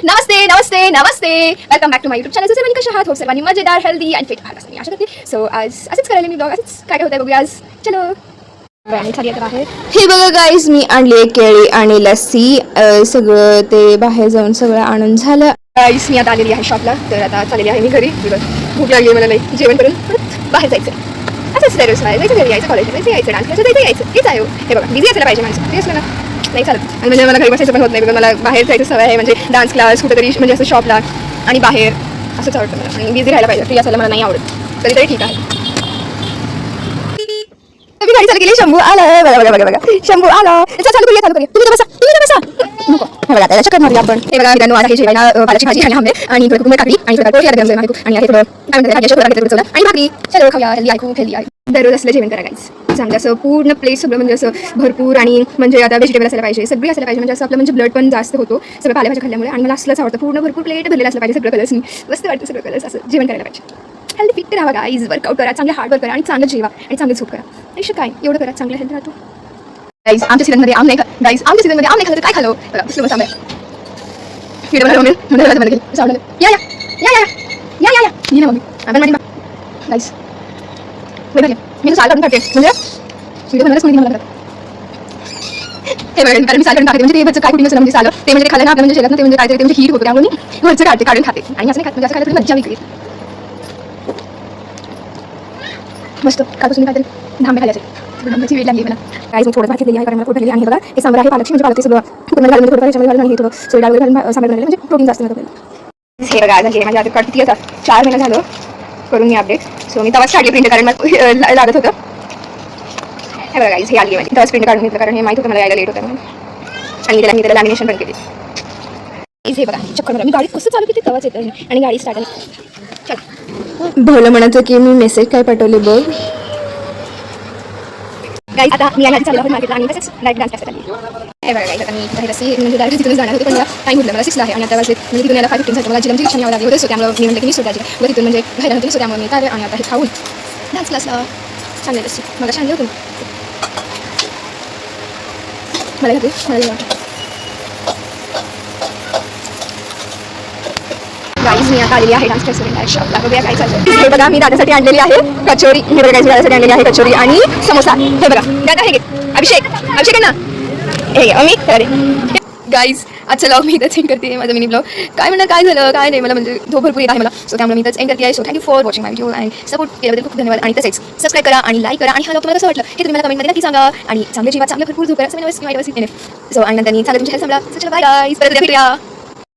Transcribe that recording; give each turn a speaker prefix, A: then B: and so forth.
A: नमस्ते नमस्ते नमस्ते welcome back to my YouTube channel. सर्वांनी कशा आहात? होप सर्वांनी मजेदार हेल्दी आणि फिट आहात असं मी आशा करते. सो आज असंच करायला मी ब्लॉग असंच काय होतं बघूया आज. चलो हे बघा गाईज, मी आणली केळी आणि लस्सी, सगळं ते बाहेर जाऊन सगळं आणून झालं. गाईज मी आता आलेली आहे शॉपला, तर आता चाललेली आहे मी घरी. भूक लागली मला नाही, जेवण करून परत बाहेर जायचं. असंच दररोज जायचं, घरी यायचं, कॉलेजला जायचं, यायचं, डान्स करायचं, यायचं, हेच आहे. हे बघा बिझी असायला पाहिजे माणसं, बिझी असलं ना नाही चालत. आणि म्हणजे मला घरी बसायचं पण होत नाही, मला बाहेर जायचं सवय आहे. म्हणजे डान्स क्लास कुठेतरी म्हणजे असं शॉपला आणि बाहेर असंच आवडतं मला. आणि बिझी राहायला पाहिजे, फ्री असायला मला नाही आवडत. कधीतरी ठीक आहे. मी गाडी चालू केली, शंभू आला. बघा बघा बघा बघा, शंभू आला. चालू करूया चालू करूया. तुम्ही बसा, तुम्ही बसा. नको हे बघा, त्याला चक्कर मारूया आपण. हे बघा मित्रांनो, आज आहे जेवायला पालकची भाजी आणि आंबे आणि थोडं कुंभे काकडी आणि थोडं पोळी आणि आहे थोडं काय म्हणतात भाजी आणि भाकरी. चलो खाऊया, हेल्दी आहे, खूप हेल्दी आहे. दररोज असलं जेवण करा गाईज, चांगलं असं पूर्ण प्लेट सगळं म्हणजे असं भरपूर. आणि म्हणजे आता व्हेजिटेबल असायला पाहिजे, सगळी असायला पाहिजे. म्हणजे असं आपलं म्हणजे ब्लड पण जास्त होतो सगळं पालेभाज्या खाल्ल्यामुळे. आणि मला असलंच आवडतं, पूर्ण भरपूर प्लेट भरलेलं असलं पाहिजे, सगळं कलर्स मस्त वाटतं. सगळं कलर्स असं जेवण करायला पाहिजे. हेल्दी फिट राहा गाईज, वर्कआउट करा, चांगलं हार्डवर्क करा आणि चांगलं जेवा आणि चांगलं झोप करा. आयुष्य काय एवढं करा, चांगलं हेल्थ राहतो. गाईज आमच्या सीझनमध्ये आम नाही गाईज, आमच्या सीझनमध्ये आम नाही खाल्लं तर काय खालो बघा. बसलो मस्त आंबे व्हिडिओ बनवलं मम्मी म्हणजे या या या या या या या ये ना मम्मी आपण माझी गाईज मी तर साल काढून टाकते म्हणजे व्हिडिओ बनवायलाच कोणी मला हे बघा. कारण मी साल काढून टाकते म्हणजे ते वरचं काय कुठे नसतं म्हणजे सालं ते म्हणजे खाल्लं ना आपलं म्हणजे शेतात ते म्हणजे काय ते म्हणजे हीट होतं, त्यामुळे मी वरचं काढते, काढून खाते. आणि असं नाही खात म्हणजे असं खायला थोडी मज्जा वेगळी मस्त. कालपासून काहीतरी धांबे खायचे, धांब्याची वेळ लागली मला. काहीच थोडं फार घेतलेली आहे कारण मला पोट भरलेली. आणि बघा हे सांबार आहे पालकची, म्हणजे पालकची सगळं कुठे घालून थोडं याच्यामध्ये घालून घेतो, सोडा वगैरे घालून सांबार बनवलं म्हणजे प्रोटीन जास्त मिळतं. हे बघा झाली माझ्या आता किती आता 4 महिने झालं करून मी अपडेट. सो मी तेव्हाच काढली प्रिंट कारण मला लागत होतं. हे बघा गाईज, हे आली माझी, तेव्हाच प्रिंट काढून घेतलं कारण हे माहीत होतं मला यायला लेट होतं म्हणून. आणि मी त्याला लॅमिनेशन पण केली. हे बघा चक्कर मला, मी गाडी कसं चालू केली तेव्हाच येतं आणि गाडी स्टार्ट आली. चल भलं म्हणायचं की मी मेसेज काय पाठवले बघ गाईज. आता मी आणि चालला मार्केटला आणि तसंच लाईट डान्स करायला आली. हे बघा गाईज, आता मी काही रस्सी म्हणजे डायरेक्ट तिथून जाणार होते पण मला टाईम होतं, मला 6 आहे. आणि आता वाजले म्हणजे तिथून यायला 5:15 झालं. मला जिलामची रिक्षा यावं लागली होते. सो त्यामुळे मी म्हणलं की मी स्वतःची मला तिथून म्हणजे घायला नव्हती. सो त्यामुळे मी काय आणि आता हे खाऊन डान्स क्लासला छान रस्सी मला छान होतं मला घातली मला गाईज. मी आता आलेली आहे डान्स रेस्टॉरंट शॉपला, बघूया काय चालतं. हे बघा मी दादासाठी आणलेली आहे कचोरी. हे बघा गाईज, दादासाठी आणलेली आहे कचोरी आणि समोसा. हे बघा दादा, हे घे अभिषेक, अभिषेक आहे ना, हे घे अमित. अरे गाईज आजचा ब्लॉग मी इथंच एंड करते. माझा मिनी ब्लॉग काय म्हणणार काय झालं काय नाही मला म्हणजे झोप भरपूर येत आहे मला. सो त्यामुळे मी इथंच एंड करते आहे. So thank you for watching my video आणि सपोर्ट केल्याबद्दल खूप धन्यवाद. आणि तसेच सबस्क्राईब करा आणि लाईक करा. आणि हा ब्लॉग तुम्हाला कसं वाटलं हे तुम्ही मला कमेंटमध्ये नक्की सांगा. आणि चांगलं जीवा, चांगलं भरपूर झोप करा. सो आणि नंतर चांगलं तुमच्या हेल्थ सांभाळा. चला बाय गाईज, परत भेटूया.